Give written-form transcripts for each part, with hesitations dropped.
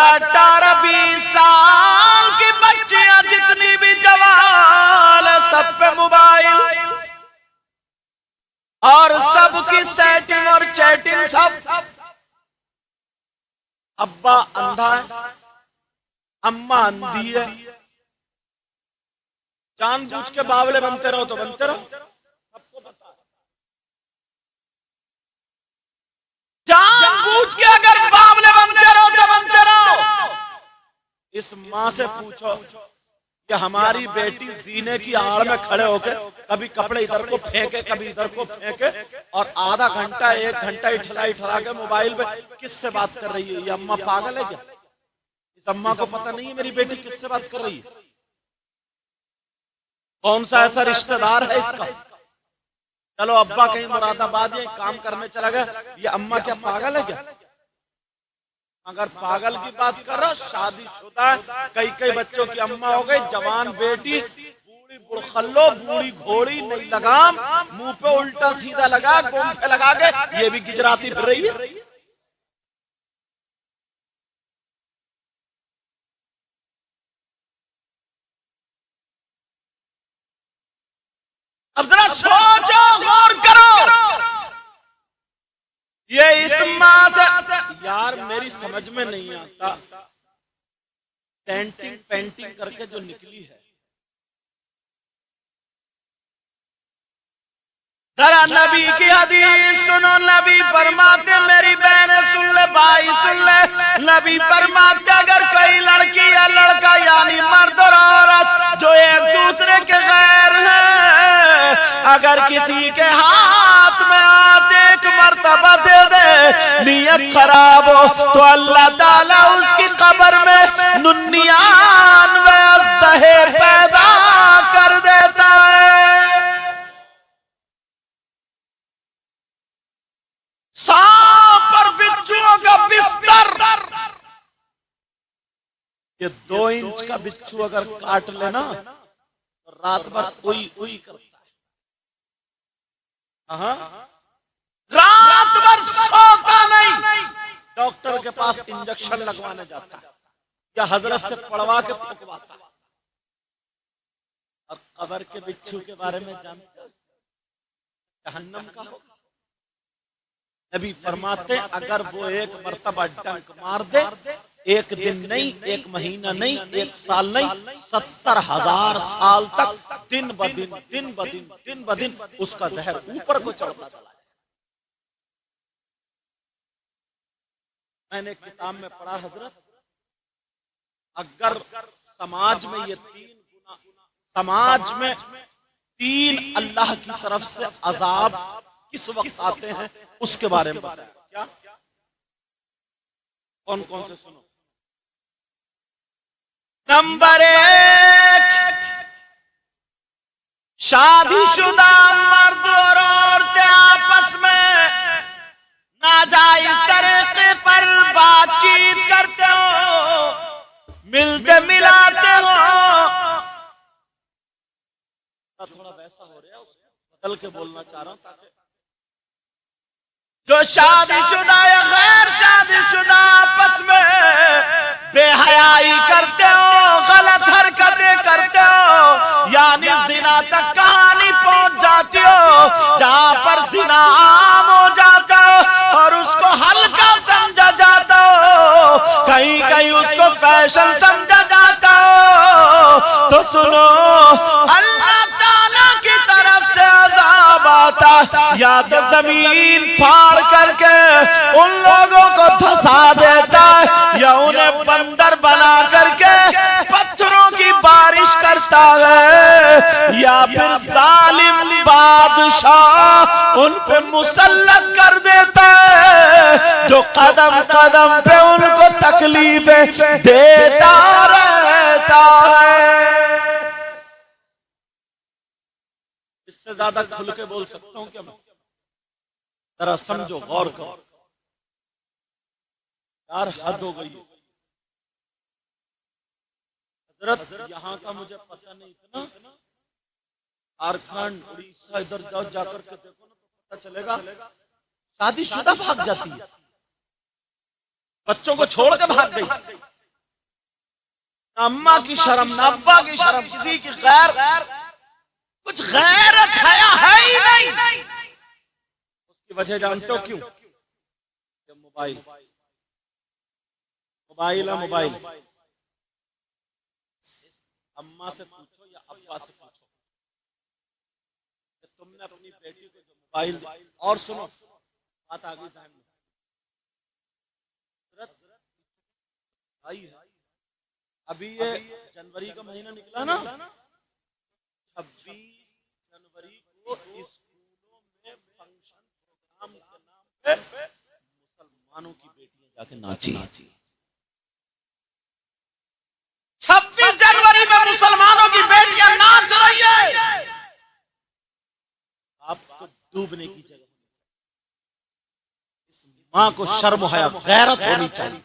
17-18-20 साल की बच्चियां जितनी भी जवान है, सब पे मोबाइल और सबकी सेटिंग और चैटिंग सब। अब्बा अंधा है, अम्मा अंधी है, जानबूझ के बावले बनते रहो तो बनते रहो, सबको पता है। जानबूझ के अगर बावले बनते रहो तो बनते रहो। इस माँ से पूछो कि हमारी बेटी जीने की आड़ में खड़े होकर कभी कपड़े इधर को फेंके, कभी इधर को फेंके, और आधा घंटा 1 घंटा इठला के मोबाइल पे किससे बात कर रही है? ये अम्मा पागल है क्या? इस अम्मा को पता नहीं है मेरी बेटी किससे बात कर रही है? कौन सा ऐसा रिश्तेदार है इसका? चलो अब्बा कहीं मुरादाबाद या काम करने चला गया, ये अम्मा क्या पागल है क्या? अगर पागल की बात कर रहा, शादीशुदा कई बच्चों की अम्मा हो गई, जवान बेटी, बूढ़ी बुड़खल्लो, बूढ़ी घोड़ी, नहीं लगाम, मुंह पे उल्टा सीधा लगा, गोंफे लगा के ये भी गुजराती फिर रही है। अब जरा सोचो, गौर करो। ये इस माँ से यार मेरी समझ में नहीं आता, पेंटिंग करके जो निकली है, जरा नबी की हदीस सुनो। नबी फरमाते, मेरी बहन सुन ले, भाई सुन ले, नबी फरमाते अगर कोई लड़की या लड़का यानी मर्द और औरत जो एक दूसरे के गैर हैं, अगर किसी के हाथ में हाथ एक मर्तबा दे दे, नियत खराब हो, तो अल्लाह ताला उसकी कब्र में 99 अज़दहे पैदा कर देता है। सांप और बिच्छुओं का बिस्तर, ये 2 इंच का बिच्छू अगर काट लेना तो रात भर उई उई करता है, रात भर सोता नहीं, डॉक्टर के पास इंजेक्शन लगवाने जाता है या हजरत से पढ़वा के फुकवाता है। और कब्र के बिच्छू के बारे में जानते हो, जहन्नम का होगा। नबी फरमाते अगर वो एक मर्तबा डंक मार दे, एक दिन नहीं, एक महीना नहीं, एक साल नहीं, 70,000 साल तक दिन ब दिन उसका जहर ऊपर को चढ़ता चला जाए। मैंने किताब में पढ़ा, हजरत अगर समाज में ये 3 गुना, समाज में 3 अल्लाह की तरफ से अजाब किस वक्त आते हैं उसके बारे में बताया। क्या कौन कौन से सुनो। नंबर 1, शादीशुदा मर्द और औरतें आपस में नाजायज तरीके पर बातचीत करते हो, मिलते मिलाते हो। थोड़ा वैसा हो रहा है, बदल के बोलना चाह रहा हूं ताकि जो शादीशुदा या गैर शादीशुदा आपस में बेहयाई करते हो, गलत हरकतें करते हो, यानी जिना तक कहानी पहुंच जाती हो, जहां पर जिना आम हो जाता हो और उसको हल्का समझा जाता हो, कहीं कहीं उसको फैशन समझा जाता हो, तो सुनो अल्लाह ताला की तरफ से अज़ाब आता, या तो जमीन फाड़ करके उन लोगों को धंसा देता है, या उन्हें बंदर बना करके पत्थरों की बारिश करता है, या फिर जालिम बादशाह उन पे मुसल्लत कर देता है, जो कदम कदम पे उनको तकलीफें देता रहता है। इससे ज्यादा खुल के बोल सकता हूं क्या मैं? जरा समझो, गौर करो यार, हद हो गई है। हजरत यहाँ का मुझे पता नहीं, इतना झारखंड उड़ीसा इधर जाओ, जाकर के देखो ना तो पता चलेगा शादीशुदा भाग जाती है, बच्चों को छोड़ के भाग गई, अम्मा की शर्म ना अब्बा की शर्म, किसी की गैर, कुछ गैरत है ही नहीं। उसकी वजह जानते हो क्यों? मोबाइल मोबाइल है मोबाइल। अम्मा से पूछो या अब्बा से पूछो कि तुमने अपनी बेटी को जो मोबाइल, और सुनो बात आ गई जहन में, अभी ये जनवरी का महीना निकला ना, 26 जनवरी को स्कूलों में फंक्शन प्रोग्राम के नाम पे मुसलमानों की बेटियां जाके नाची। 26 जनवरी में मुसलमानों की बेटियां नाच रही है। आपको डूबने की जगह, इस मां को शर्म हया गैरत होनी चाहिए।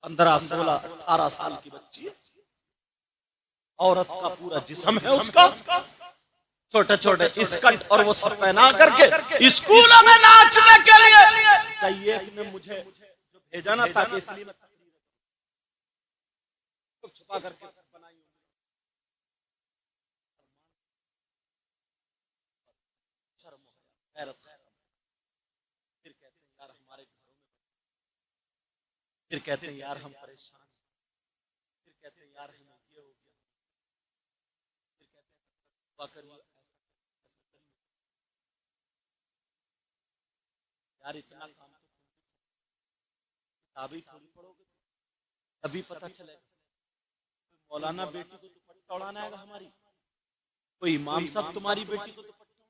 15, 16, 18 साल की बच्ची है, औरत का पूरा जिस्म है उसका, छोटे छोटे स्कर्ट और वो सब पहना करके स्कूलों में नाचने के लिए। कई एक ने मुझे जो भेजा ना था कि इसलिए मैं छुपा करके बनाई, शर्म गैरत। फिर कहते हैं यार हमारे घरों में, फिर कहते हैं यार हम परेशान, फिर कहते हैं यार हम ये हो गया, फिर कहते हैं करिए यार इतना काम तो किताबी थोड़ी पढ़ोगे, तभी पता चलेगा। मौलाना बेटी को दुपट्टा उड़ाना आएगा हमारी, कोई इमाम साहब तुम्हारी बेटी को दुपट्टा उड़ाएगा।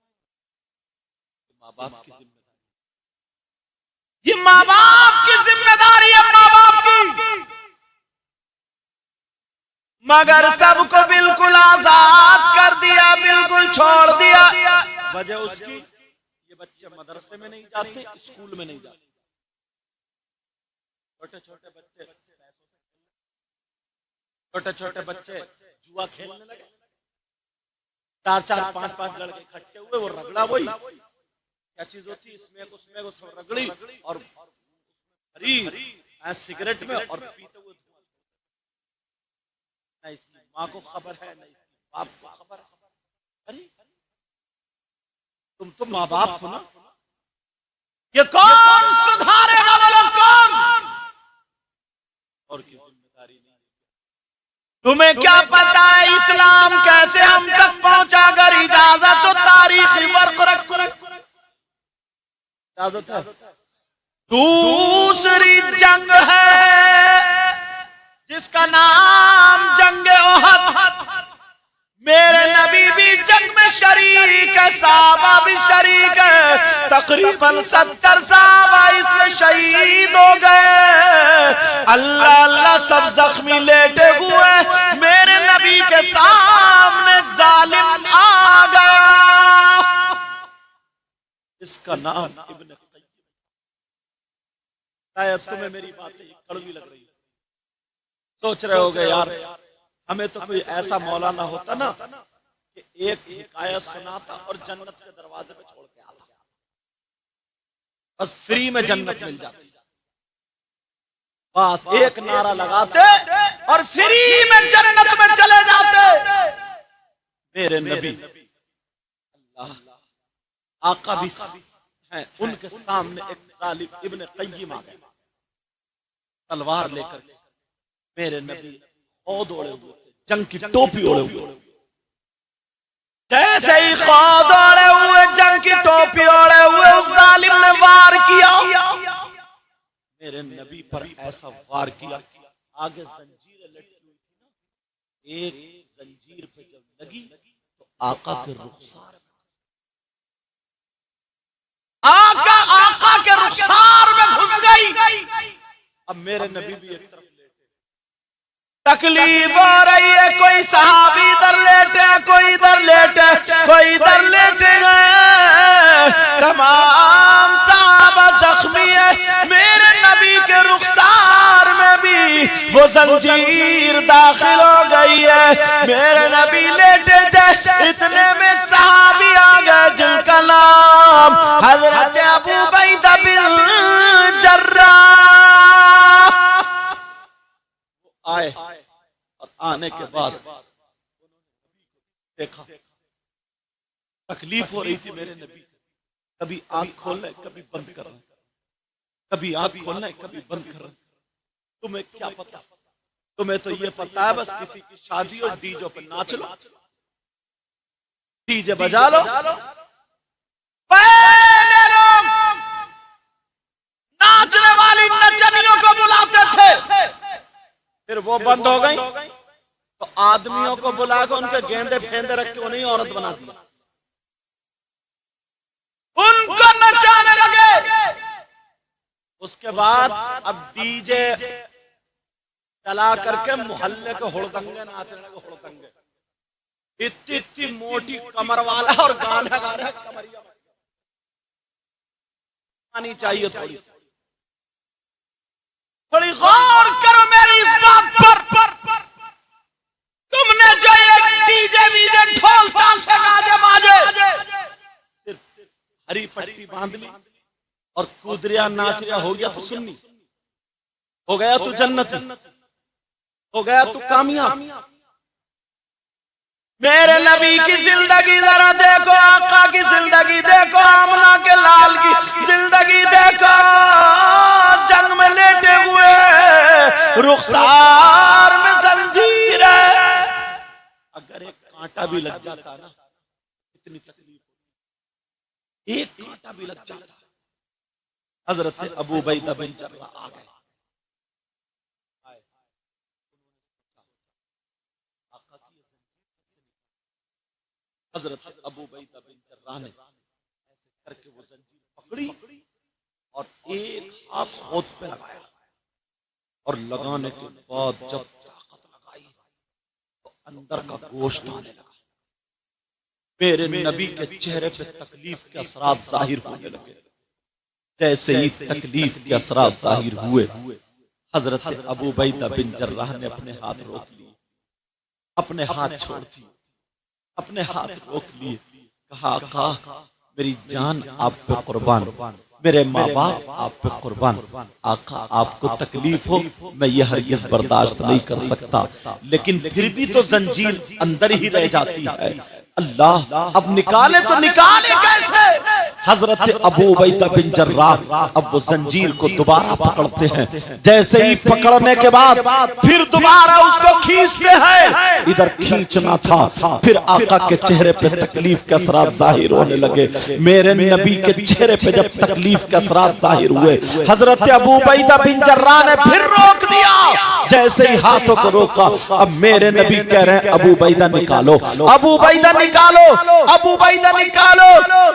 माँ बाप की जिम्मेदारी, ये माँ बाप की जिम्मेदारी है, माँ बाप की। मगर सबको बिल्कुल आजाद कर दिया, बिल्कुल छोड़ दिया। वजह उसकी, ये बच्चे मदरसे में नहीं जाते, स्कूल में नहीं जाते, छोटे छोटे बच्चे छोटे छोटे बच्चे जुआ खेलने लगे, 4 4 5 5 लड़के इकट्ठे हुए, वो रगड़ा, वही क्या चीज होती है, इसमें उसमें वो सब रगड़ी और भरी सिगरेट में और पीते हुए। न इसकी माँ को खबर है, न इसकी बाप को खबर है। अरे तुम तो माँ बाप हो ना, ये कौन सुधारेगा, वाला कौन? और की जिम्मेदारी नहीं। तुम्हें क्या पता है इस्लाम कैसे हम तक पहुंचा? अगर इजाजत तो तारीखी वर्क रख, इजाजत है। दूसरी जंग है जिसका नाम जंग ओहद। मेरे नबी भी जंग में शरीक है, साहबा भी शरीक है, तकरीबन 70 साहबा इसमें शहीद हो गए। अल्लाह अल्लाह सब जख्मी लेटे हुए, मेरे नबी के सामने जालिम आ गया, इसका नाम इब्न क़य्यिम। शायद तुम्हें मेरी बातें कड़वी लग रही है, सोच रहे होगे यार हमें तो कोई ऐसा मौलाना होता ना कि एक हिकायत सुनाता और जन्नत के दरवाजे पे छोड़ के आता, बस फ्री में जन्नत मिल जाती, बस एक नारा लगाते और फ्री में जन्नत में चले जाते। मेरे नबी अल्लाह आका भी हैं, उनके सामने एक जालिम इब्न क़य्यिम आ गया तलवार लेकर। मेरे नबी खौद ओढ़े हुए, जंग की टोपी ओढ़े हुए, जैसे ही खौद ओढ़े हुए, जंग की टोपी ओढ़े हुए उस जालिम ने वार किया। मेरे नबी पर ऐसा वार किया, आगे जंजीरें लटकी हुई थी ना, एक जंजीर पे जब लगी तो आका के रुखसार, आका के रुखसार में घुस गई। अब मेरे नबी भी एक तरफ तकलीफ हो रही है, कोई सहाबी इधर लेटे, कोई इधर लेटे, कोई इधर लेटे गए, तमाम सहाबा जख्मी है। मेरे नबी के रुखसार में भी वो जंजीर दाखिल हो गई है। मेरे नबी लेटे थे, इतने में एक सहाबी आ गए जिनका नाम हजरत अबू बैदा बिन जर्राह। आने के बाद देखा तकलीफ हो रही थी मेरे नबी, कभी आंख खोलना है कभी बंद करना, कभी आंख खोलना है कभी बंद करना। तुम्हें क्या पता, तुम्हें तो ये पता है बस किसी की शादी और डीजे पे नाच लो, डीजे बजा लो। पहले लोग नाचने वाली नचनियों को बुलाते थे, फिर वो बंद हो गई तो आदमियों को बुलाकर उनके गेंदे फेंदे रख के उन्हें औरत बना दिया, उनको नचाने लगे। उसके बाद अब डीजे चला करके मोहल्ले के हुड़दंगे नाचने लगे, हुड़दंगे इतनी इतनी मोटी कमर वाला और गाना गा रहा है, कमरिया आनी चाहिए। थोड़ी गौर करो मेरी इस बात पर, तुमने जो एक डीजे वीजे ढोल ताशे गाजे बाजे सिर्फ हरी पट्टी बांध ली और कूदरिया नाच रिया, हो गया तो सुन्नी, हो गया तो जन्नती, हो गया तो कामयाब। मेरे नबी की जिंदगी जरा देखो, आका की जिंदगी देखो, आमना के लाल की जिंदगी देखो, जंग में लेटे हुए रुखसार में जंजीर है। अगर एक कांटा भी लग जाता ना, इतनी तकलीफ, एक कांटा भी लग जाता। हजरत अबू उबैदा बिन जर्राह आ गए, हजरत अबू उबैदा बिन जर्राह ने ऐसे करके वो जंजीर पकड़ी और एक हाथ होठ पे लगाया, और लगाने के बाद जब ताकत लगाई तो अंदर का गोश्त आने लगा। मेरे नबी के चेहरे पे तकलीफ के असरात जाहिर होने लगे। जैसे ही तकलीफ के असरात जाहिर हुए, हजरत अबू उबैदा बिन जर्राह ने अपने हाथ रोक लिए, अपने हाथ छोड़ दिए, अपने हाथ रोक लिए, कहा आका मेरी जान आप पे कुर्बान, मेरे माँ बाप आप पे कुर्बान, आका आपको तकलीफ हो मैं ये हरगिज़ बर्दाश्त नहीं कर सकता, लेकिन फिर भी तो जंजीर अंदर ही रह जाती है। अल्लाह अब निकाले तो निकाले कैसे? हजरत अबू उबैदा बिन जर्राह अब वो जंजीर को दोबारा पकड़ते हैं। जैसे ही पकड़ने के बाद फिर दोबारा उसको खींचते हैं। इधर खींचना था, फिर आका के चेहरे पे तकलीफ के असरात जाहिर होने लगे। मेरे नबी के चेहरे पे जब तकलीफ के असरात जाहिर हुए, हजरत अबू उबैदा बिन जर्राह ने फिर रोक दिया। जैसे ही हाथों को रोका, अब मेरे नबी कह रहे हैं अबू उबैदा निकालो, अबू उबैदा निकालो, अबू उबैदा निकालो।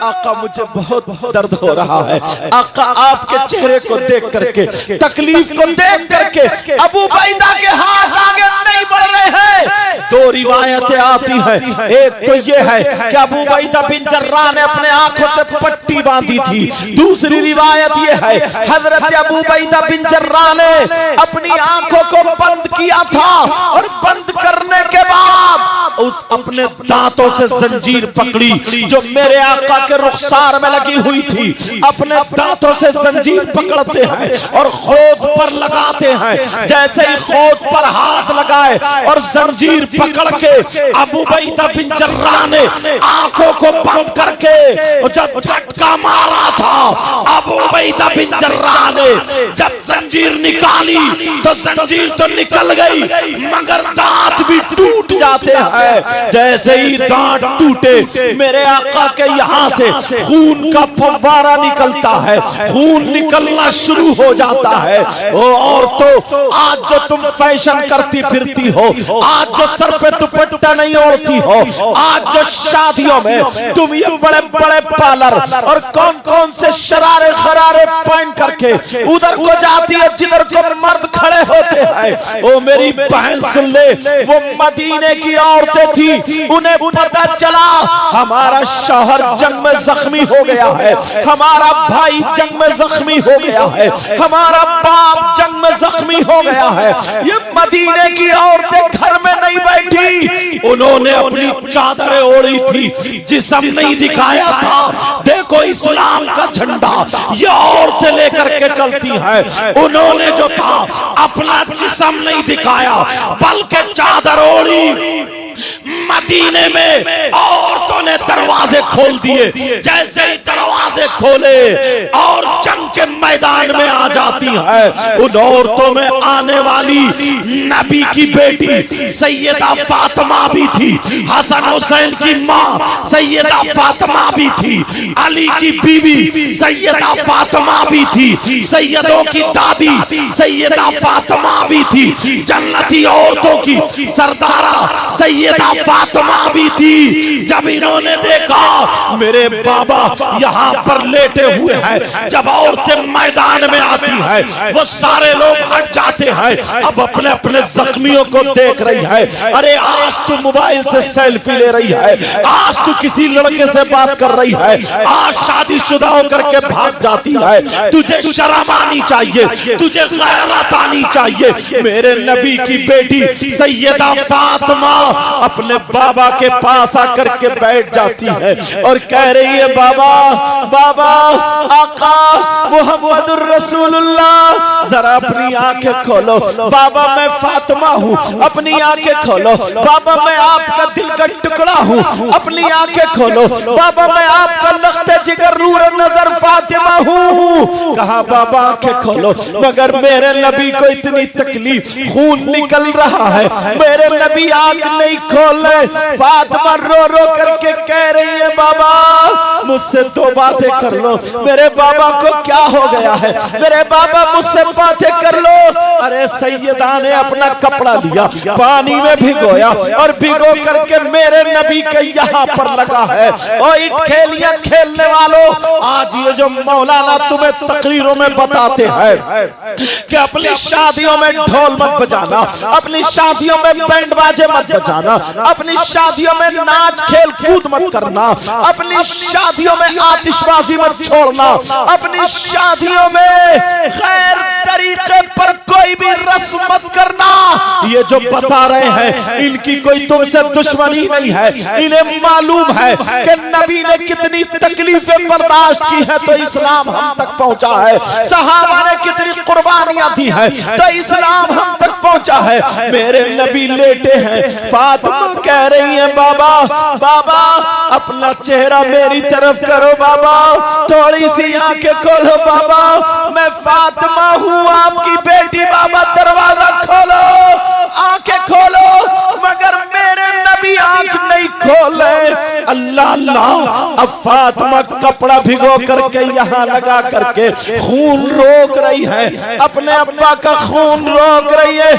आका मुझे बहुत दर्द हो रहा है। आका आपके चेहरे को देख करके, तकलीफ को देख करके अबू उबैदा के हाथ आगे नहीं बढ़ रहे हैं। दो रिवायतें आती हैं, एक तो ये है कि अबू उबैदा बिन जर्राह ने अपने आंखों से पट्टी बांधी थी, दूसरी रिवायत ये है हजरत अबू उबैदा बिन जर्राह ने अपनी आंखों को बंद किया था और बंद करने के बाद उस अपने दांतों से जंजीर पकड़ी जो मेरे आका के रुखसार में लगी हुई थी। अपने दांतों से जंजीर पकड़ते हैं और खोद पर लगाते हैं। जैसे ही खोद पर हाथ लगाए और जंजीर पकड़ के अबू उबैदा बिन जर्राह ने आंखों को बंद करके जब झटका मारा था, अबू उबैदा बिन जर्राह ने जब जंजीर निकाली तो जंजीर तो निकल गई मगर दांत भी टूट जाते हैं। जैसे ही दांत टूटे, मेरे आका के यहाँ से खून का फव्वारा निकलता है, खून निकलना शुरू हो जाता है। और तो आज जो तुम फैशन करती फिरती हो, आज जो सर पे दुपट्टा नहीं ओढ़ती हो, आज जो शादियों में तुम ये बड़े बड़े पार्लर और कौन कौन से शरारे खरारे पहन करके उधर को जाती है जिधर को मर्द खड़े होते हैं। ओ मेरी बहन सुन ले, वो मदीने की औरतें थी, उन्हें पता चला हमारा शौहर जंग में जख्मी हो गया है, हमारा भाई जंग में जख्मी हो गया है, हमारा बाप जंग में जख्मी हो गया है। ये मदीने की औरतें घर में नहीं बैठी, उन्होंने अपनी चादरें ओढ़ी थी, जिस्म नहीं दिखाया था। देखो इस्लाम का झंडा ये औरतें लेकर के चलती है। उन्होंने जो था अपना जिस्म नहीं दिखाया बल्कि चादर ओढ़ी। मदीने में औरतों ने दरवाजे खोल दिए, जैसे ही दरवाजे खोले और जंग के मैदान में आ जाती है। उन औरतों में आने वाली नबी की बेटी सैयदा फातिमा भी थी, हसन हुसैन की माँ सैयदा फातिमा भी थी, अली की बीवी सैयदा फातिमा भी थी, सैयदों की दादी सैयदा फातिमा भी थी, जन्नती औरतों की सरदारा सैयदा फातिमा भी थी। जब इन्होंने देखा मेरे बाबा यहाँ पर लेटे हुए हैं, जब औरतें मैदान में आती है वो सारे लोग हट जाते हैं, अब अपने अपने जख्मियों को देख रही है। अरे आज तू मोबाइल से सेल्फी ले रही है, आज तू किसी लड़के से बात कर रही है, आज शादीशुदा होकर के भाग जाती है, तुझे शर्म आनी चाहिए, तुझे गैरत आनी चाहिए। मेरे नबी की बेटी सैयदा फातिमा अपने बाबा के पास आकर के बैठ जाती है और कह रही है बाबा बाबा आका मुहम्मदुर रसूलुल्लाह जरा अपनी आंखें खोलो। बाबा मैं फातिमा हूँ, अपनी आंखें खोलो। बाबा मैं आपका दिल का टुकड़ा हूँ, अपनी आंखें खोलो। बाबा मैं आपका लख्ते जिगर नूर नजर फातिमा हूँ। कहा बाबा आंखें खोलो, मगर मेरे नबी को इतनी तकलीफ, खून निकल रहा है, मेरे नबी आंख नहीं खोल। फातिमा रो रो करके कह रही है बाबा मुझसे दो बातें कर लो, मेरे बाबा को क्या हो गया है, मेरे बाबा मुझसे बातें कर लो। अरे सैयदा ने अपना कपड़ा लिया, पानी में भिगोया और भिगो करके मेरे नबी के यहाँ पर लगा है। और इन खेलियां खेलने वालों, आज ये जो मौलाना तुम्हें तकरीरों में बताते हैं कि अपनी शादियों में ढोल मत बजाना, अपनी शादियों में बैंड बाजे मत बजाना, अपनी शादियों में नाच खेल कूद मत करना, अपनी शादियों में आतिशबाजी मत छोड़ना, अपनी शादियों में गैर तरीके पर कोई भी रस्म मत करना। ये जो बता रहे हैं इनकी कोई तुमसे दुश्मनी नहीं है, इन्हें मालूम है कि नबी ने कितनी तकलीफें बर्दाश्त की है तो इस्लाम हम तक पहुंचा है, सहाबा ने कितनी कुर्बानियां दी है तो इस्लाम हम तक पहुंचा है। मेरे नबी लेटे हैं, फातिमा कह रही है बाबा बाबा अपना चेहरा मेरी तरफ करो, बाबा थोड़ी सी आंखें खोलो, बाबा मैं फातिमा हूँ आपकी बेटी, बाबा दरवाजा खोलो, आंखें खोलो। मगर मेरे नबी आंख नहीं खोले। अल्लाह अल्लाह, अब फातिमा कपड़ा भिगो करके यहाँ लगा करके खून रोक रही है, अपने अब्बा का खून रोक रही है,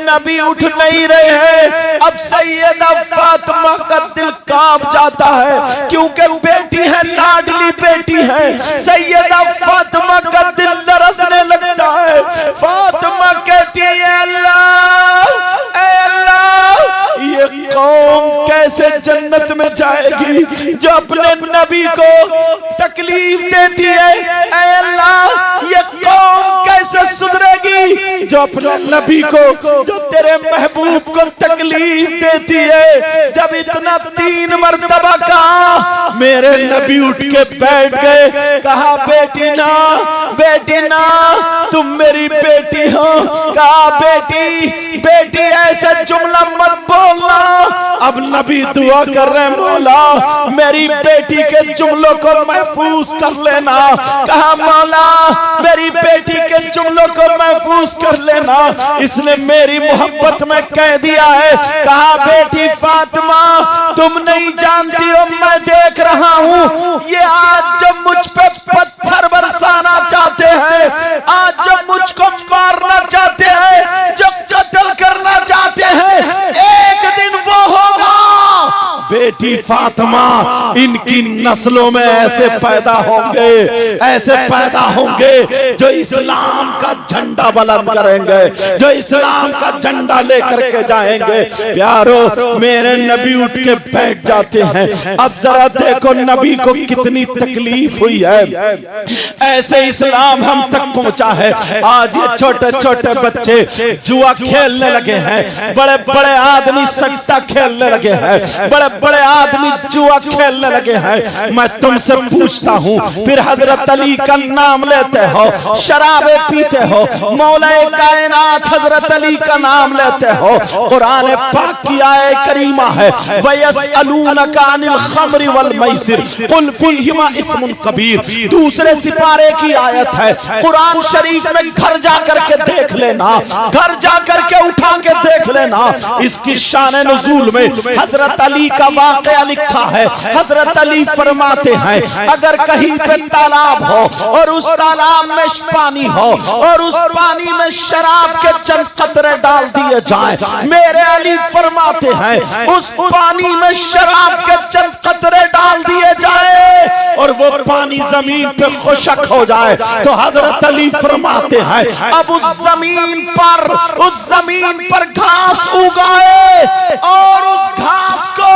नबी उठ नहीं रहे हैं। अब सैयदा फातिमा का दिल कांप जाता है क्योंकि बेटी है, लाडली बेटी है। सैयदा फातिमा का दिल लरसने लगता है। फातिमा कहती है अल्लाह ये कौम कैसे जन्नत में जाएगी जो अपने नबी को तकलीफ देती है। ऐ अल्लाह ये कौम कैसे सुधरेगी जो अपने नबी को, जो तेरे महबूब को तकलीफ देती है। जब इतना 3 मर्तबा कहा, मेरे नबी उठ के बैठ गए, कहा बेटी ना बेटी ना तुम मेरी बेटी हो। कहा बेटी बेटी ऐसा जुमला मत बोलना। अब नबी दुआ कर रहे मौला मेरी बेटी के जुमलों को महफूज कर लेना। कहा मौला मेरी बेटी के जुमलों को महफूज कर लेना, इसने मेरी मोहब्बत में कह दिया है। कहा बेटी फातिमा तुम नहीं जानती हो, मैं देख रहा हूँ ये आज जब मुझ पे पत्थर बरसाना चाहते हैं, आज जब मुझको मारना चाहते हैं, जो कत्ल करना चाहते हैं, एक दिन वो होगा। बेटी फातिमा, इनकी नस्लों में ऐसे पैदा होंगे जो इस्लाम का झंडा बुलंद करेंगे, जो इस्लाम का झंडा लेकर के जाएंगे। प्यारो, मेरे नबी उठ के बैठ जाते हैं। अब जरा देखो नबी को कितनी तकलीफ हुई है, ऐसे इस्लाम हम तक पहुंचा है। आज ये छोटे छोटे बच्चे जुआ खेलने लगे हैं, बड़े बड़े आदमी सट्टा खेलने लगे हैं, बड़े बड़े आदमी जुआ खेलने लगे हैं। मैं तुमसे पूछता हूँ, फिर हजरत अली का नाम लेते हो, शराबे पीते हो, मौलाए कायनात हजरत अली का नाम लेते हो। कुरान पाक की आयत करीमा है, वयसअलूनका अनिल खम्रि वल मैसिर कुल फीहिमा इस्मुन कबीर। दूसरे सिपारे की आयत है कुरान शरीफ में। घर जाकर के देख लेना, घर जाकर के उठा के देख लेना। इसकी शान नुज़ूल में हजरत अली का वाक़या लिखा है। हजरत अली फरमाते हैं, अगर कहीं पे तालाब हो और उस तालाब में पानी हो और उस पानी में शराब के चंद कतरे डाल दिए जाएं, मेरे अली फरमाते हैं उस पानी में शराब के चंद कतरे डाल दिए जाए और वो पानी जमीन पे खुशक हो जाए, तो हजरत अली फरमाते हैं अब उस जमीन पर घास उगाए और उस घास को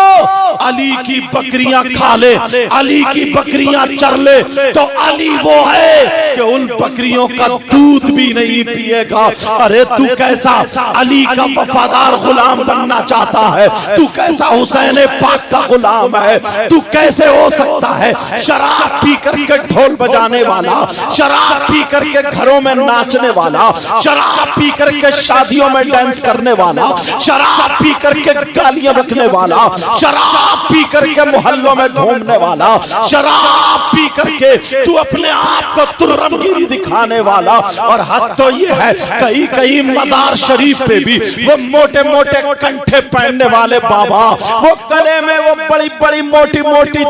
अली की बकरियां खा ले, अली की बकरियां चर ले, तो अली वो है कि उन बकरियों का दूध भी नहीं पिएगा। अरे तू कैसा अली का वफादार गुलाम बनना चाहता है, तू कैसा हुसैन पाक का गुलाम है, तू कैसे हो सकता है शराब पी करके ढोल बजाने वाला, शराब पी करके घरों में नाचने वाला, शराब पी करके शादियों में डांस करने वाला, शराब पी करके गालियां बकने वाला, शराब पी करके मोहल्लों में घूमने वाला, शराब पी करके तू अपने आप को तुर्रमगिरी दिखाने वाला। और हद तो ये है कहीं कहीं मजार शरीफ पे भी वो मोटे मोटे कंठे पहनने वाले बाबा, वो गले में वो बड़ी बड़ी मोटी मोटी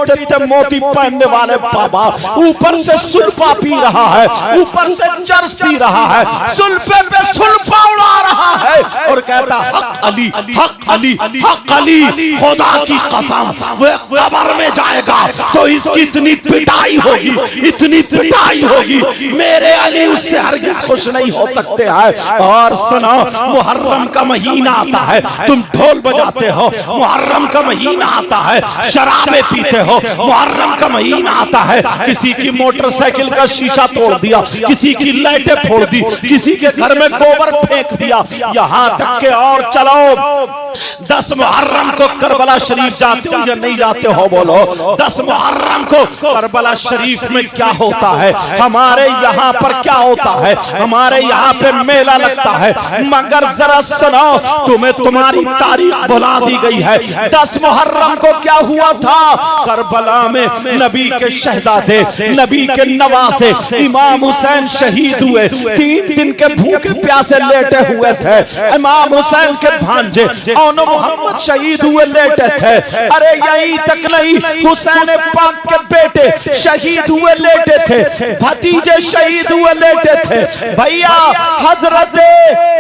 मोती पहनने वाले बाबा ऊपर से सुल्फा पी रहा है, ऊपर से चर्स पी रहा है, सुल्फे पे सुल्फा उड़ा रहा है और कहता हक अली, हक अली, हक अली। खुदा की कसम वो कब्र में जाएगा तो इसकी इतनी पिटाई होगी, इतनी पिटाई होगी, मेरे अली उससे हरगिज़ खुश नहीं हो सकते हैं। और सुनो, मुहर्रम का महीना आता है, तुम ढोल बजाते हो, मुहर्रम का महीना आता है, शराबे पीते हो, मुहर्रम का महीना आता है, किसी की मोटरसाइकिल का शीशा तोड़ दिया, किसी की लाइटें फोड़ दी, किसी के घर में गोबर फेंक दिया, यहाँ तक के और चलो 10 मुहर्रम को करबला शरीफ जाते हो या नहीं जाते हो? बोलो 10 मुहर्रम को करबला शरीफ में क्या होता है, हमारे यहाँ पर क्या होता है, हमारे यहाँ पे मेला लगता है। मगर जरा सुनो, तुम्हें तुम्हारी तारीख भुला दी गई है। 10 मुहर्रम को क्या हुआ था? करबला में नबी के शहजादे, नबी के नवासे इमाम हुसैन शहीद हुए। 3 दिन के भूखे प्यासे लेटे हुए थे। इमाम हुसैन के भांजे औनो मोहम्मद शहीद हुए, लेटे थे। अरे यही तक नहीं, हुसैन पाक के बेटे शहीद हुए, लेटे थे, भतीजे शहीद हुए, लेटे थे। भैया हजरत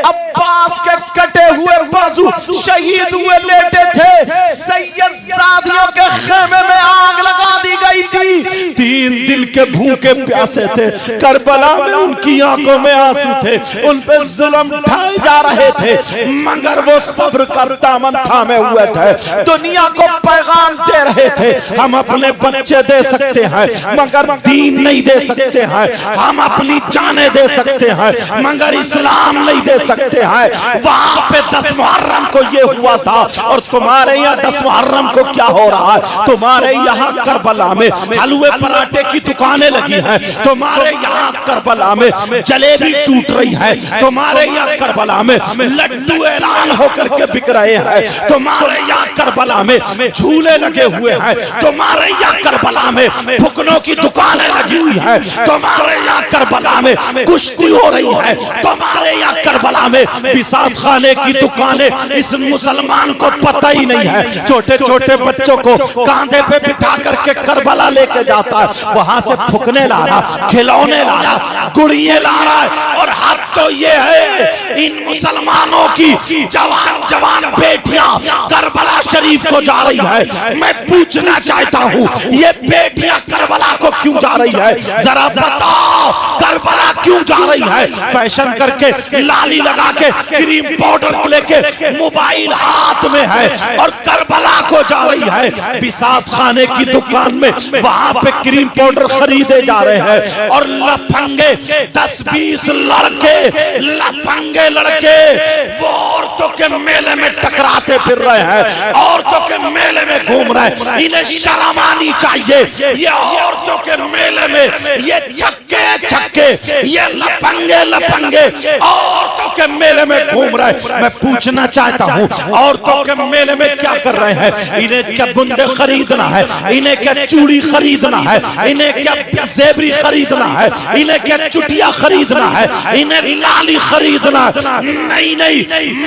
अब्बास के कटे हुए बाजू शहीद हुए, लेटे थे। सैयदजादियों के खेमे में आग लगा दी गई थी। 3 दिन के भूखे प्यासे थे। करबला में उनकी आंखों में आंसू थे, उन पे जुल्म ढाए जा रहे थे, मगर वो सब्र का दामन थामे हुए थे। दुनिया को पैगाम दे रहे थे, हम अपने बच्चे दे सकते हैं मगर दीन नहीं दे सकते हैं, हम अपनी जाने दे सकते हैं मगर इस्लाम नहीं दे सकते हैं। वहां पे 10 मुहर्रम को ये हुआ था और तुम्हारे यहाँ 10 मुहर्रम को क्या हो रहा है? तुम्हारे यहाँ करबला में हलवे पराठे की दुकानें लगी हैं, तुम्हारे यहाँ करबला में जलेबी टूट रही है, तुम्हारे यहाँ करबला में लड्डू ऐलान होकर के बिक रहे हैं, तुम्हारे यहाँ करबला में झूले लगे हुए हैं, तुम्हारे यहाँ करबला में फुकनों की दुकानें लगी हुई है, तुम्हारे यहाँ करबला में कुश्ती हो रही है, तुम्हारे यहाँ करबला में बिसात खाने की दुकानें। इस मुसलमान को पता ही नहीं है, छोटे छोटे बच्चों को कांधे पे बिठा करके करके करबला लेके जाता है। वहां से फुकने ला रहा, खिलौने ला रहा, गुड़िये ला रहा है। और हद तो ये है इन मुसलमानों की जवान जवान बेटियां करबला शरीफ को जा रही है। मैं पूछना चाहता हूं ये बेटियां करबला को क्यों जा रही है? जरा बताओ करबला क्यों जा रही है? फैशन करके, लाली लगा के, क्रीम पाउडर लेके, मोबाइल हाथ में है और करबला को जा रही है। बिसात खाने की दुकान में वहां पे क्रीम पाउडर खरीदे जा रहे हैं और लफंगे 10-20 लड़के, लफंगे लड़के वो औरतों के मेले में टकराते फिर रहे हैं, औरतों के मेले में घूम रहे हैं। इन्हें शर्म आनी चाहिए। ये औरतों के मेले में ये छक्के छक्के, ये लफंगे लफंगे औरतों के मेले में घूम रहे हैं। मैं पूछना चाहता हूं औरतों के मेले में क्या कर रहे हैं? इन्हें क्या बुंदे खरीदना है? इन्हें क्या चूड़ी खरीदना है? इन्हें क्या जेबरी खरीदना है? इन्हें क्या चुटिया खरीदना है? इन्हें लाली खरीदना? नहीं नहीं,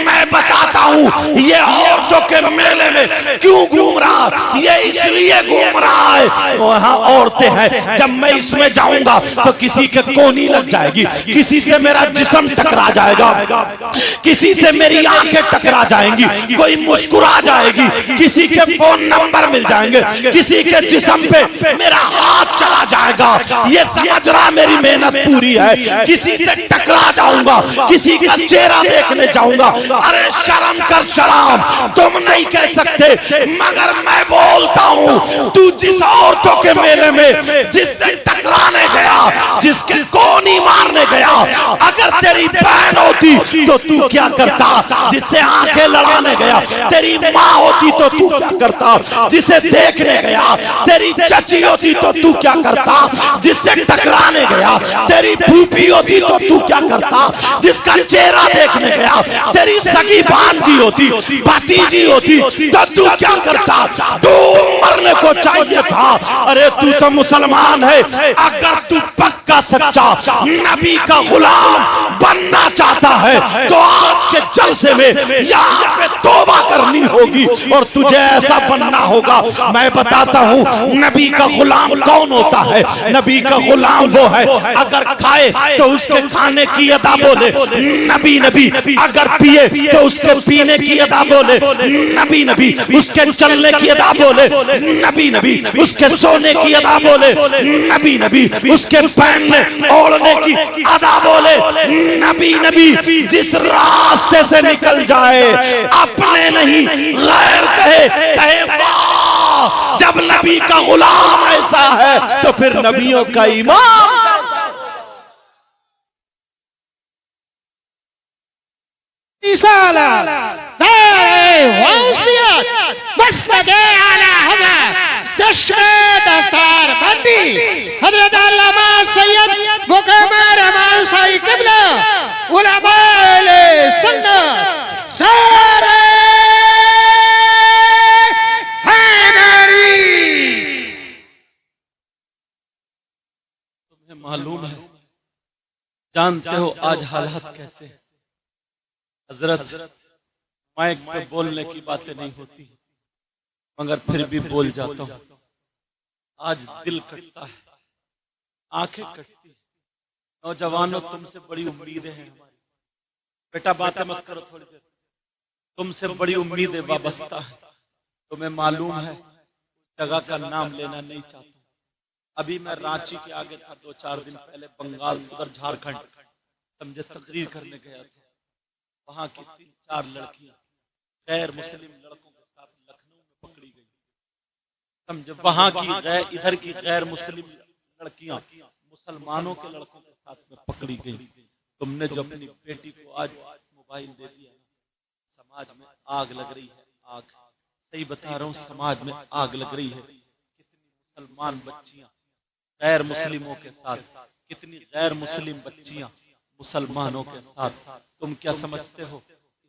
मैं बताता हूं ये औरतों के मेले में क्यों घूम रहा। ये इसलिए घूम रहा है वहां औरतें हैं, जब मैं इसमें जाऊंगा तो किसी के कोनी लग जाएगी, किसी से मेरा जिस्म टकरा जाएगा, किसी से मेरी आंखें टकरा जाएंगी, कोई मुस्कुरा जाएगी, किसी के फोन नंबर मिल जाएंगे, किसी के जिस्म पे मेरा हाथ चला जाएगा। ये समझ रहा मेरी मेहनत पूरी है। किसी से टकरा जाऊंगा, किसी का चेहरा देखने जाऊंगा। अरे शर्म कर शर्म, तुम नहीं कह सकते मगर मैं बोलता हूं तू जिस औरतों के मेले में जिससे टकराने गया, जिसके कोनी मारने गया, अगर तेरी बहन होती तो तू क्या करता? जिससे आंखें लड़ाने गया तेरी माँ होती तो तू क्या करता? जिसे देखने गया तेरी चची होती तो तू क्या करता? जिससे टकराने गया तेरी फूफी होती तो तू क्या करता? जिसका चेहरा देखने गया तेरी सगी भांजी होती, भतीजी होती तो तू क्या करता? तू मरने को चाहिए था। अरे तू तो मुसलमान है, अगर तू पक्का सच्चा नबी का गुलाम बनना चाहता है तो आज के जलसे में यहाँ पे तौबा करनी होगी और तुझे ऐसा बनना होगा। मैं बताता हूँ नबी का गुलाम कौन होता है। नबी का गुलाम वो है अगर खाए तो उसके खाने की अदा बोले नबी नबी, अगर पिए तो उसके पीने की अदा बोले नबी नबी, उसके चलने की अदा बोले नबी नबी, उसके सोने की अदा बोले नबी नबी, उसके पहनने ओढ़ने की अदा बोले नबी नबी। जिस रास्ते से निकल जाए अपने नहीं गैर कहे, कहे वाह। जब नबी का गुलाम ऐसा है तो फिर नबियों का इमाम हज़रत अल्लामा सैयद मुक़म्मल रहमान शाही क़िबला उलमाए सुन्नत नारे हैदरी। तुम्हें मालूम है, जानते हो आज हालात कैसे हैं? हजरत माइक पे बोलने की बातें नहीं होती मगर फिर भी बोल जाता हूं। आज दिल कटता है, आंखें कटती है। नौजवानों तुमसे बड़ी उम्मीदें हैं हमारी। बेटा बातें मत करो थोड़ी देर, तुमसे बड़ी उम्मीदें वाबस्ता है। तुम्हें मालूम है जगह का नाम लेना नहीं चाहता। अभी मैं रांची के आगे था, 2-4 दिन पहले बंगाल उधर झारखंड समझे तकरीर करने गया था। वहां की 3-4 लड़कियां गैर मुस्लिम लड़कों के साथ लखनऊ में पकड़ी गई। समझे वहां की इधर की गैर मुस्लिम लड़कियां मुसलमानों के लड़कों के साथ में पकड़ी गई। तुमने जो अपनी बेटी को आज मोबाइल दे दिया, समाज में आग लग रही है। आग, सही बता रहा हूँ, समाज में आग लग रही है। कितनी मुसलमान बच्चियां गैर मुस्लिमों के साथ, कितनी गैर मुस्लिम बच्चियां मुसलमानों के साथ। तुम क्या समझते हो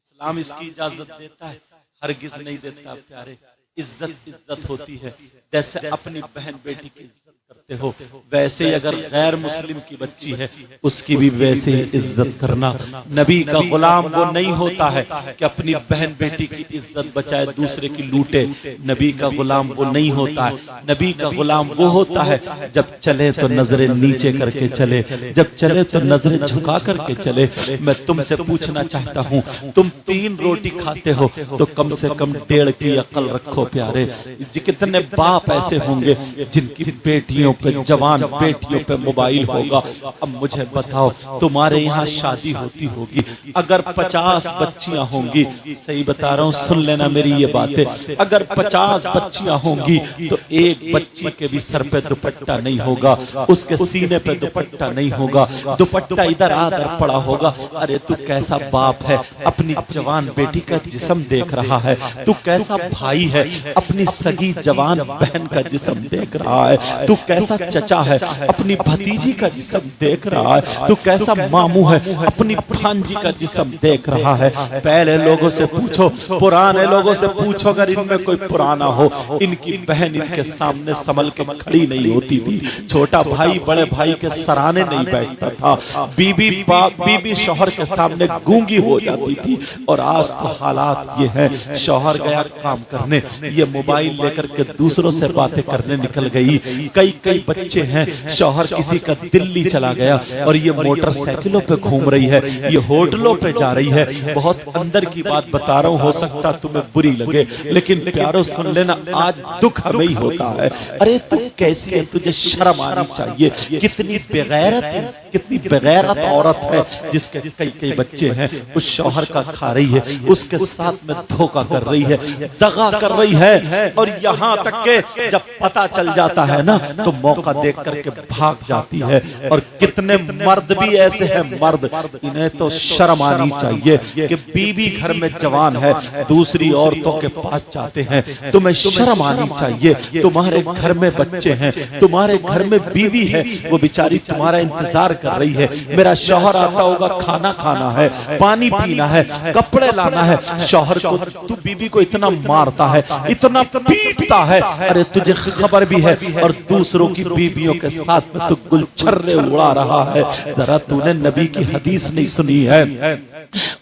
इस्लाम इसकी इजाजत देता है? हरगिज नहीं देता प्यारे। इज्जत इज्जत होती है, जैसे अपनी बहन बेटी की इज्जत करते करते हो, वैसे ही अगर गैर मुस्लिम की बच्ची है उसकी भी वैसे ही इज्जत करना। नबी का गुलाम वो नहीं होता है कि अपनी बहन बेटी की इज्जत बचाए दूसरे की लूटे। नबी का गुलाम वो नहीं होता है। नबी का गुलाम वो होता है जब चले तो नजरें नीचे करके चले, जब चले तो नजरें झुका करके चले। मैं तुमसे पूछना चाहता हूँ, तुम 3 रोटी खाते हो तो कम से कम 1.5 की अकल रखो प्यारे। कितने बाप ऐसे होंगे जिनकी बेटियों पे, जवान बेटियों पे मोबाइल होगा। अब मुझे बताओ, तुम्हारे यहाँ शादी होती होगी, अगर 50 बच्चियां होंगी, सही बता रहा हूँ, सुन लेना मेरी ये बातें, अगर 50 बच्चियां होंगी तो एक बच्ची के भी सर पे दुपट्टा नहीं होगा, उसके सीने पे दुपट्टा नहीं होगा, दुपट्टा इधर आधर पड़ा होगा। अरे तू कैसा बाप है, अपनी जवान बेटी का जिस्म देख रहा है? तू कैसा भाई है, अपनी सगी जवान बहन का जिस्म देख रहा है? तू कैसा चचा है, अपनी भतीजी का जिस्म देख रहा है? तू कैसा मामू है, अपनी भांजी का जिस्म देख रहा है? पहले लोगों से पूछो, पुराने लोगों से पूछो, अगर इनमें कोई पुराना हो, इनकी बहन इनके सामने संभल के खड़ी नहीं होती थी, छोटा भाई बड़े भाई के सराहने नहीं बैठता था, बीबी शौहर के सामने गूंगी हो जाती थी। और आज तो हालात ये है, शौहर गया काम करने, ये मोबाइल लेकर के दूसरों से बातें करने निकल गई। कई बच्चे हैं, शौहर किसी का दिल्ली चला गया और ये मोटरसाइकिलों पे घूम रही है, ये होटलों पे जा रही है। बहुत अंदर की बात बता रहा हूँ, हो सकता तुम्हें बुरी लगे, लेकिन प्यारो सुन लेना, आज दुख हमें ही होता है। अरे तू कैसी है, तुझे शर्म आनी चाहिए। कितनी बेगैरत, कितनी बेगैरत औरत है जिसके कई बच्चे हैं, उस शौहर का खा रही है, उसके साथ में धोखा कर रही है, दगा कर रही है। और यहाँ तक के जब पता चल जाता है ना, तो मौका देख करके भाग जाती है। और कितने मर्द भी ऐसे हैं, मर्द, इन्हें तो शर्म आनी चाहिए कि बीवी घर में जवान है, दूसरी औरतों के पास जाते हैं। तुम्हें शर्म आनी चाहिए। तुम्हारे घर में बच्चे हैं, तुम्हारे घर में बीवी है, वो बेचारी तुम्हारा इंतजार कर रही है। मेरा शौहर आता होगा, खाना खाना है, पानी पीना है, कपड़े लाना है। शौहर को तू बीवी को इतना मारता है, इतना पीटता है, अरे तुझे खबर भी है, और दूसरों की बीवियों के साथ में तू गुलछर्रे उड़ा रहा है। जरा तूने नबी की हदीस नहीं सुनी है?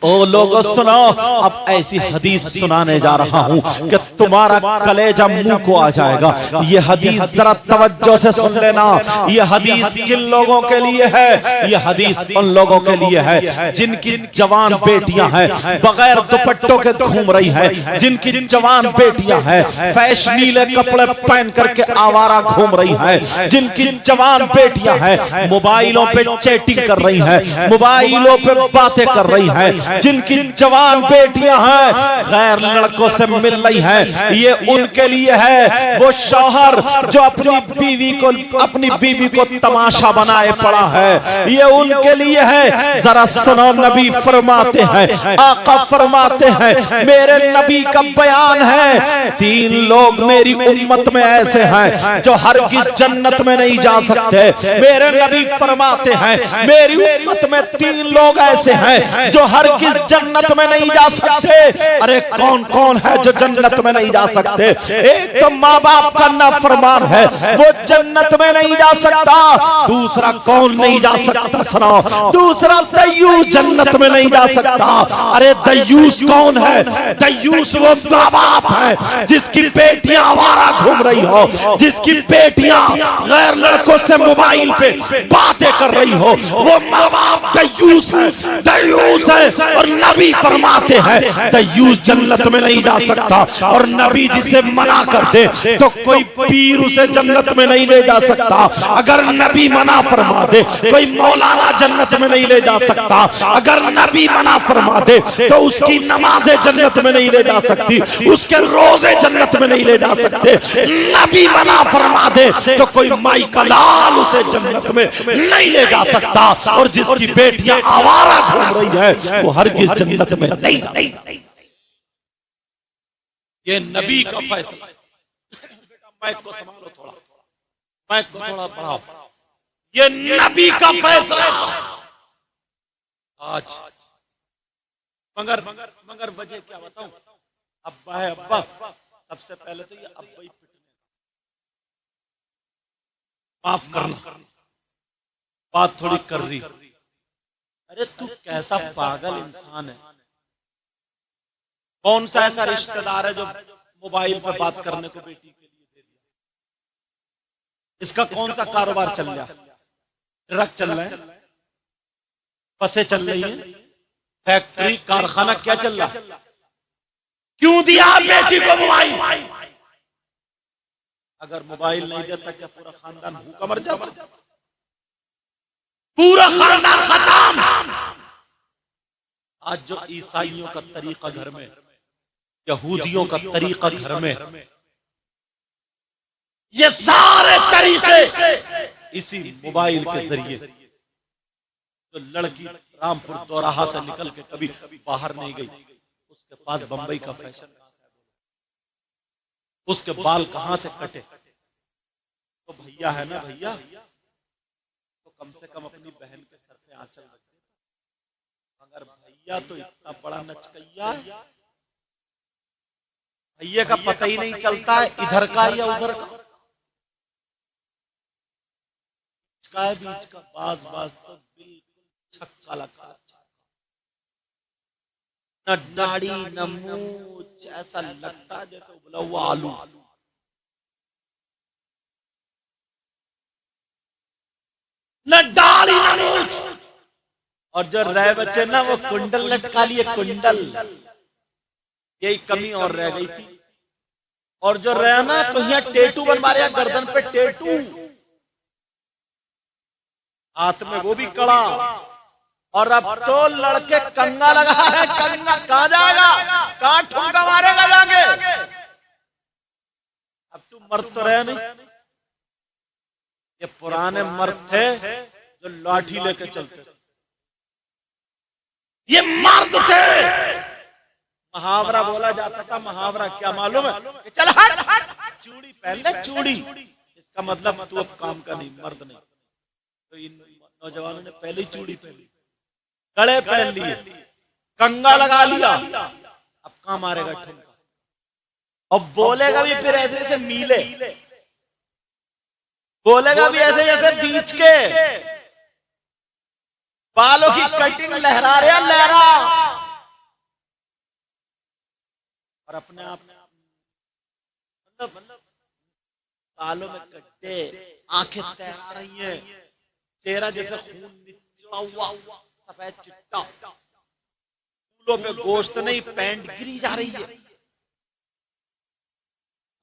ओ लोगों सुनो, अब ऐसी हदीस सुनाने जा रहा हूं कि तुम्हारा कलेजा मुंह को आ जाएगा। ये हदीस जरा तवज्जो से सुन लेना। ये हदीस किन लोगों के लिए है? ये हदीस उन लोगों के लिए है जिनकी जवान बेटियां हैं, बगैर दुपट्टों के घूम रही है, जिनकी जवान बेटियां हैं, फैशनीले कपड़े पहन करके आवारा घूम रही है, जिनकी जवान बेटियां हैं, मोबाइलों पे चैटिंग कर रही है, मोबाइलों पे बातें कर रही है, जिनकी जवान बेटियां हैं, गैर लड़कों से मिल रही हैं। ये उनके लिए है। वो शौहर जो अपनी बीवी को तमाशा बनाए पड़ा है, ये उनके लिए है। जरा सुनो, नबी फरमाते हैं, आका फरमाते हैं, मेरे नबी का बयान है, 3 लोग मेरी उम्मत में ऐसे हैं जो हरगिज़ जन्नत में नहीं जा सकते। मेरे नबी फरमाते हैं, मेरी उम्मत में 3 लोग ऐसे हैं जो हरगिज़ जन्नत में नहीं जा सकते। अरे कौन कौन है जो जन्नत में नहीं जा सकते? एक तो माँ बाप का नाफरमान है, वो जन्नत में नहीं जा सकता। दूसरा कौन नहीं जा सकता? सुनो, दूसरा दयूस जन्नत में नहीं जा सकता। अरे दयूस कौन है? दयूस वो माँ बाप है जिसकी बेटियां आवारा घूम रही हो, जिसकी बेटियां गैर लड़कों से मोबाइल पे बातें कर रही हो, वो माँ बाप दयूस है, दयूस है। और नबी फरमाते हैं दयूस जन्नत में नहीं जा सकता। और नबी जिसे मना कर दे तो कोई पीर उसे जन्नत में नहीं ले जा सकता। अगर नबी मना फरमा दे, कोई मौलाना जन्नत में नहीं ले जा सकता। अगर नबी मना फरमा दे तो उसकी नमाजें जन्नत में नहीं ले जा सकती, उसके रोजे जन्नत में नहीं ले जा सकते। नबी मना फरमा दे तो कोई माई का लाल उसे जन्नत में नहीं ले जा सकता। और जिसकी बेटियां आवारा घूम रही है, वो हरगिज़ जन्नत में नहीं जाएगी। ये नबी का फैसला। बेटा माइक को संभालो थोड़ा, माइक को थोड़ा बढ़ाओ। ये नबी का फैसला आज। मगर वजह क्या बताऊं? अब्बा है, अब्बा सबसे पहले तो ये अब्बा ही पिटने, माफ करना, बात थोड़ी कर रही। अरे तू कैसा पागल इंसान है? कौन सा ऐसा रिश्तेदार है जो मोबाइल पर बात करने को बेटी के लिए दे दिया? इसका कौन सा कारोबार चल रहा है? ट्रक चल रहा है, बसें चल रही हैं, फैक्ट्री कारखाना क्या चल रहा है? क्यों दिया बेटी को मोबाइल? अगर मोबाइल नहीं देता क्या पूरा खानदान भूखा मर जाता? पूरा खानदान खत्म। आज जो ईसाइयों का तरीका घर में, यहूदियों का तरीका घर में, ये सारे तरीके इसी मोबाइल के जरिए। जो लड़की रामपुर दोराहा से निकल के कभी बाहर नहीं गई, उसके पास बंबई का फैशन कहां से, उसके बाल कहां से कटे? तो भैया है ना भैया, तो कम से कम अपनी बहन के सर पे आंचल रख दे। मगर भैया तो इतना बड़ा नचकैया, भैया का पता ही नहीं चलता है इधर का या उधर का। बीच का बाज बाज तो बिल्कुल छक्का लगा, न दाढ़ी न मूंछ, ऐसा लगता है जैसे उबला हुआ आलू। न दाढ़ी न मूंछ, और जो रह बच्चे ना वो कुंडल लटका लिए, कुंडल। यही कमी और रह गई थी। और जो रह ना तो यहाँ टेटू बनवा रहा, गर्दन पे टेटू, हाथ में वो भी कड़ा। और अब तो लड़के कंगा लगा रहे। कंगा कहां जाएगा? कहां ठुमका मारेगा जाके? अब तू मर्द तो रहे नहीं। ये पुराने मर्द थे जो लाठी लेके चलते थे, ये मर्द थे। मुहावरा बोला जाता था। मुहावरा क्या मालूम है? कि चल हट, चूड़ी पहन ले, चूड़ी। इसका मतलब तू अब काम का नहीं, मर्द नहीं। तो इन नौजवानों ने पहले ही चूड़ी पहनी, कड़े पहन लिए, कंगा लगा लिया। अब कहां मारेगा ठुमका? और बोलेगा भी फिर ऐसे जैसे मीले, बोलेगा भी ऐसे जैसे बीच के बालों की कटिंग लहरा रहे, लहरा। और अपने आप मतलब बालों में कट्टे, आंखें तैरा रही हैं, चेहरा जैसे खून निचड़ा हुआ, सफेद चिट्टा, फूलों पे गोश्त नहीं, पैंट गिरी जा रही है।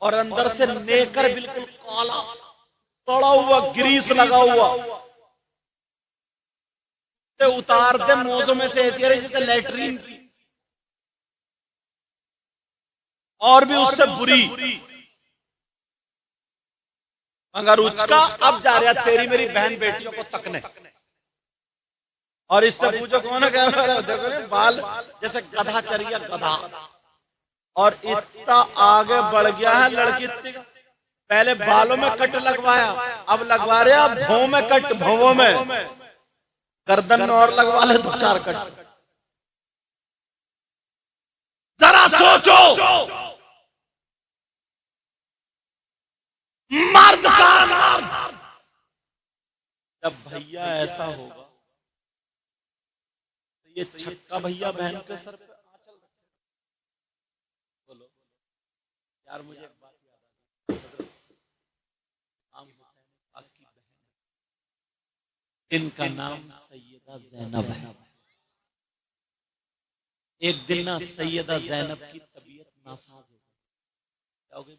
और अंदर से नेकर बिल्कुल काला, सड़ा हुआ, ग्रीस लगा हुआ। उतार दे मोजों में से ऐसी रही जैसे लेटरीन की, और भी उससे बुरी। मगर उसका अब जा रहा तेरी मेरी बहन बेटियों को तकने। और इससे पूछो कौन है? देखो ना, बाल जैसे गधा चरिया, गधा। और इतना आगे बढ़ गया है लड़की। पहले बालों में कट लगवाया, अब लगवा रहे अब भौं में कट, भौं में, गर्दन में और लगवा ले 2-4 कट। जरा सोचो, मर्द का मर्द। जब भैया ऐसा होगा तो ये छक्का भैया बहन के सर पे आंचल रखे। बोलो यार, मुझे एक बात याद आ गई। आम हुसैन पाक की बहन, इनका नाम सैयदा ज़ैनब है। एक दिन ना सैयदा ज़ैनब की तबीयत नासाज हो गई। क्या हो गई?